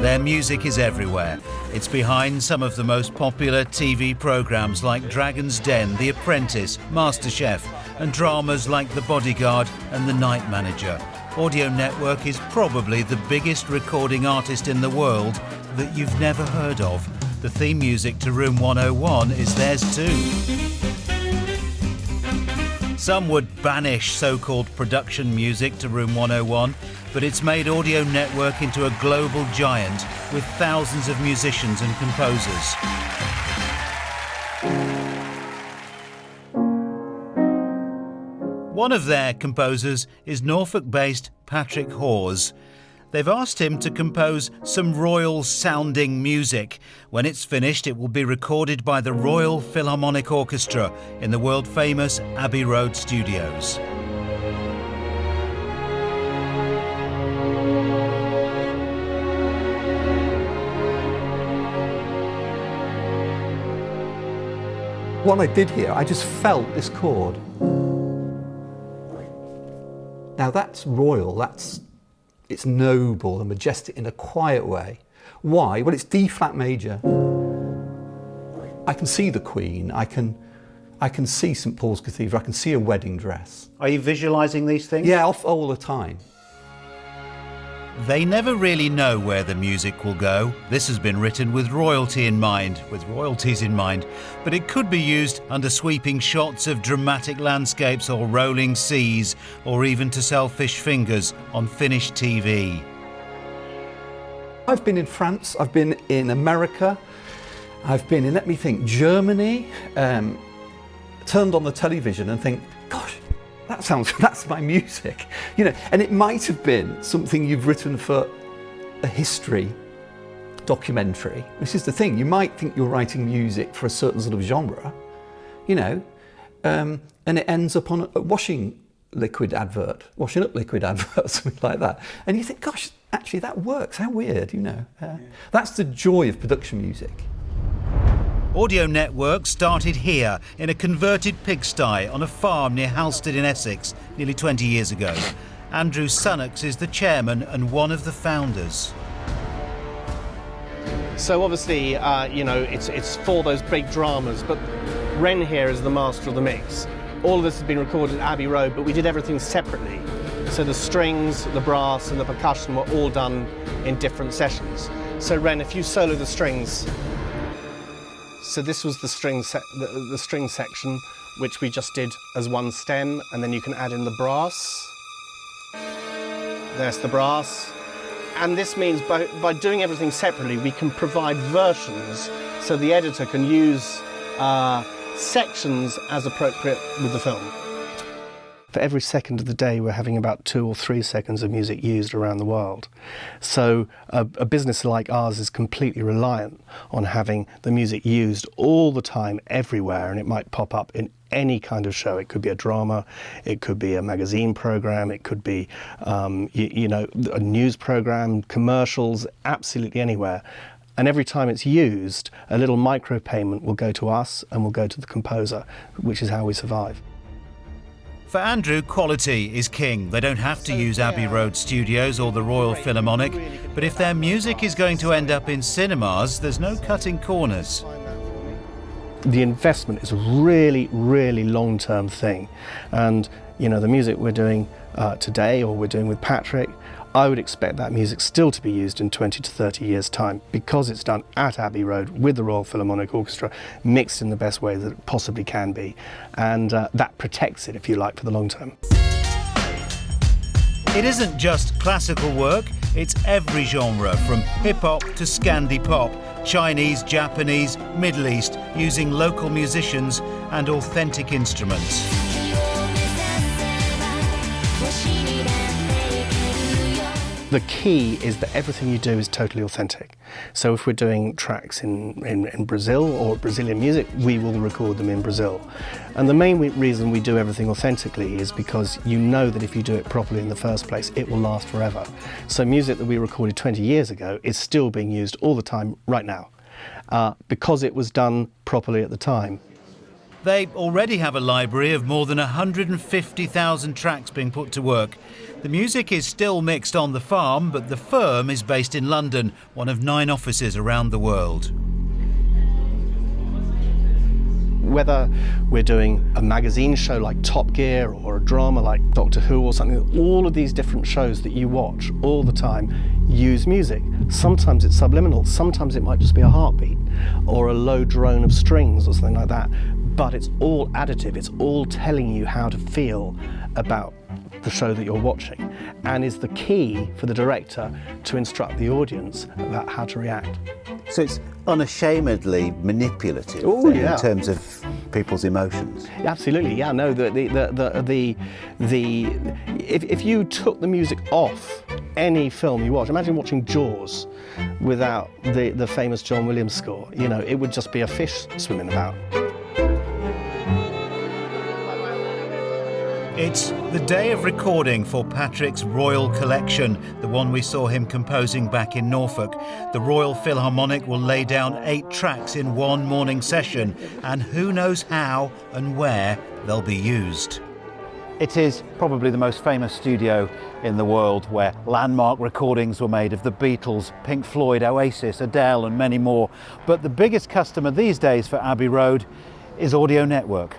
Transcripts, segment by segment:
Their music is everywhere. It's behind some of the most popular TV programmes like Dragon's Den, The Apprentice, MasterChef, and dramas like The Bodyguard and The Night Manager. Audio Network is probably the biggest recording artist in the world that you've never heard of. The theme music to Room 101 is theirs too. Some would banish so-called production music to Room 101, but it's made Audio Network into a global giant with thousands of musicians and composers. One of their composers is Norfolk-based Patrick Hawes. They've asked him to compose some royal-sounding music. When it's finished, it will be recorded by the Royal Philharmonic Orchestra in the world-famous Abbey Road studios. What I did here, I just felt this chord. Now that's royal, it's noble and majestic in a quiet way. Why? Well, it's D flat major. I can see the Queen, I can see St Paul's Cathedral, I can see a wedding dress. Are you visualising these things? Yeah, all the time. They never really know where the music will go. This has been written with royalties in mind, but it could be used under sweeping shots of dramatic landscapes or rolling seas, or even to sell fish fingers on Finnish TV. I've been in France, I've been in America, I've been in, let me think, Germany, turned on the television and think, gosh, that's my music, you know, and it might have been something you've written for a history documentary. This is the thing, you might think you're writing music for a certain sort of genre, you know, and it ends up on a washing up liquid advert, something like that. And you think, gosh, actually that works, how weird, you know. That's the joy of production music. Audio Network started here in a converted pigsty on a farm near Halstead in Essex nearly 20 years ago. Andrew Sunnucks is the chairman and one of the founders. So obviously, you know, it's for those big dramas, but Ren here is the master of the mix. All of this has been recorded at Abbey Road, but we did everything separately. So the strings, the brass and the percussion were all done in different sessions. So Ren, if you solo the strings. So this was the string section, which we just did as one stem, and then you can add in the brass. There's the brass. And this means by doing everything separately, we can provide versions so the editor can use sections as appropriate with the film. For every second of the day, we're having about 2 or 3 seconds of music used around the world. So a business like ours is completely reliant on having the music used all the time, everywhere, and it might pop up in any kind of show. It could be a drama, it could be a magazine program, it could be, you know, a news program, commercials, absolutely anywhere. And every time it's used, a little micro payment will go to us and will go to the composer, which is how we survive. For Andrew, quality is king. They don't have to use Abbey Road Studios or the Royal Philharmonic, but if their music is going to end up in cinemas, there's no cutting corners. The investment is a really, really long-term thing. And, you know, the music we're doing today, or we're doing with Patrick, I would expect that music still to be used in 20 to 30 years' time, because it's done at Abbey Road with the Royal Philharmonic Orchestra, mixed in the best way that it possibly can be. And that protects it, if you like, for the long term. It isn't just classical work, it's every genre, from hip-hop to Scandi-pop, Chinese, Japanese, Middle East, using local musicians and authentic instruments. The key is that everything you do is totally authentic. So if we're doing tracks in Brazil or Brazilian music, we will record them in Brazil. And the main reason we do everything authentically is because you know that if you do it properly in the first place, it will last forever. So music that we recorded 20 years ago is still being used all the time right now, because it was done properly at the time. They already have a library of more than 150,000 tracks being put to work. The music is still mixed on the farm, but the firm is based in London, one of 9 offices around the world. Whether we're doing a magazine show like Top Gear or a drama like Doctor Who or something, all of these different shows that you watch all the time use music. Sometimes it's subliminal, sometimes it might just be a heartbeat or a low drone of strings or something like that. But it's all additive, it's all telling you how to feel about the show that you're watching, and is the key for the director to instruct the audience about how to react. So it's unashamedly manipulative yeah. in terms of people's emotions. Absolutely, yeah. No, if you took the music off any film you watch, imagine watching Jaws without the famous John Williams score. You know, it would just be a fish swimming about. It's the day of recording for Patrick's Royal Collection, the one we saw him composing back in Norfolk. The Royal Philharmonic will lay down 8 tracks in one morning session, and who knows how and where they'll be used. It is probably the most famous studio in the world, where landmark recordings were made of the Beatles, Pink Floyd, Oasis, Adele and many more. But the biggest customer these days for Abbey Road is Audio Network.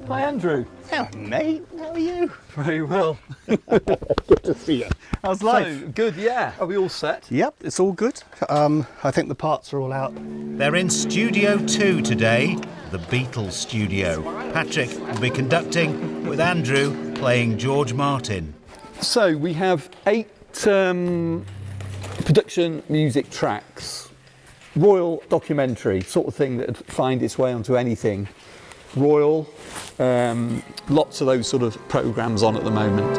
Hi, Andrew. Hello, mate. How are you? Very well. Good to see you. How's life? So, good, yeah. Are we all set? Yep, it's all good. I think the parts are all out. They're in Studio 2 today, the Beatles studio. Patrick will be conducting, with Andrew playing George Martin. So we have 8 production music tracks. Royal documentary, sort of thing that would find its way onto anything. Royal, lots of those sort of programmes on at the moment.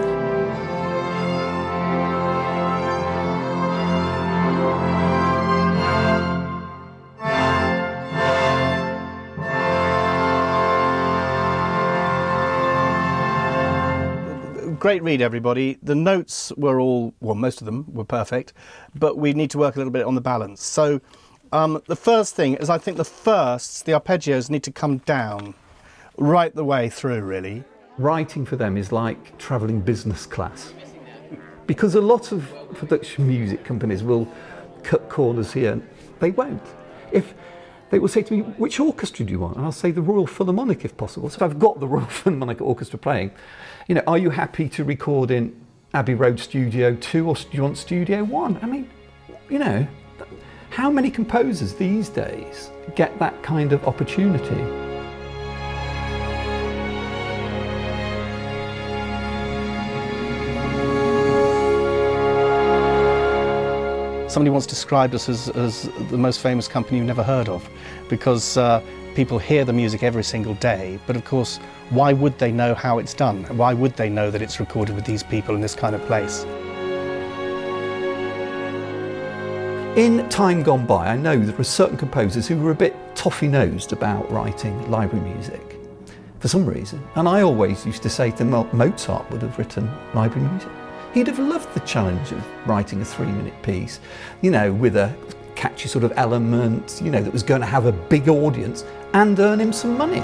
Great read, everybody. The notes were all, well, most of them were perfect, but we need to work a little bit on the balance. So the first thing is, I think the arpeggios need to come down right the way through, really. Writing for them is like travelling business class, because a lot of production music companies will cut corners here. They won't. If they will say to me, which orchestra do you want? And I'll say the Royal Philharmonic if possible. So if I've got the Royal Philharmonic Orchestra playing, you know, are you happy to record in Abbey Road Studio 2 or do you want Studio 1? I mean, you know, how many composers these days get that kind of opportunity? Somebody once described us as the most famous company you've never heard of, because people hear the music every single day, but of course, why would they know how it's done? Why would they know that it's recorded with these people in this kind of place? In time gone by, I know there are certain composers who were a bit toffee-nosed about writing library music for some reason. And I always used to say to them, Mozart would have written library music. He'd have loved the challenge of writing a 3-minute piece, you know, with a catchy sort of element, you know, that was going to have a big audience and earn him some money.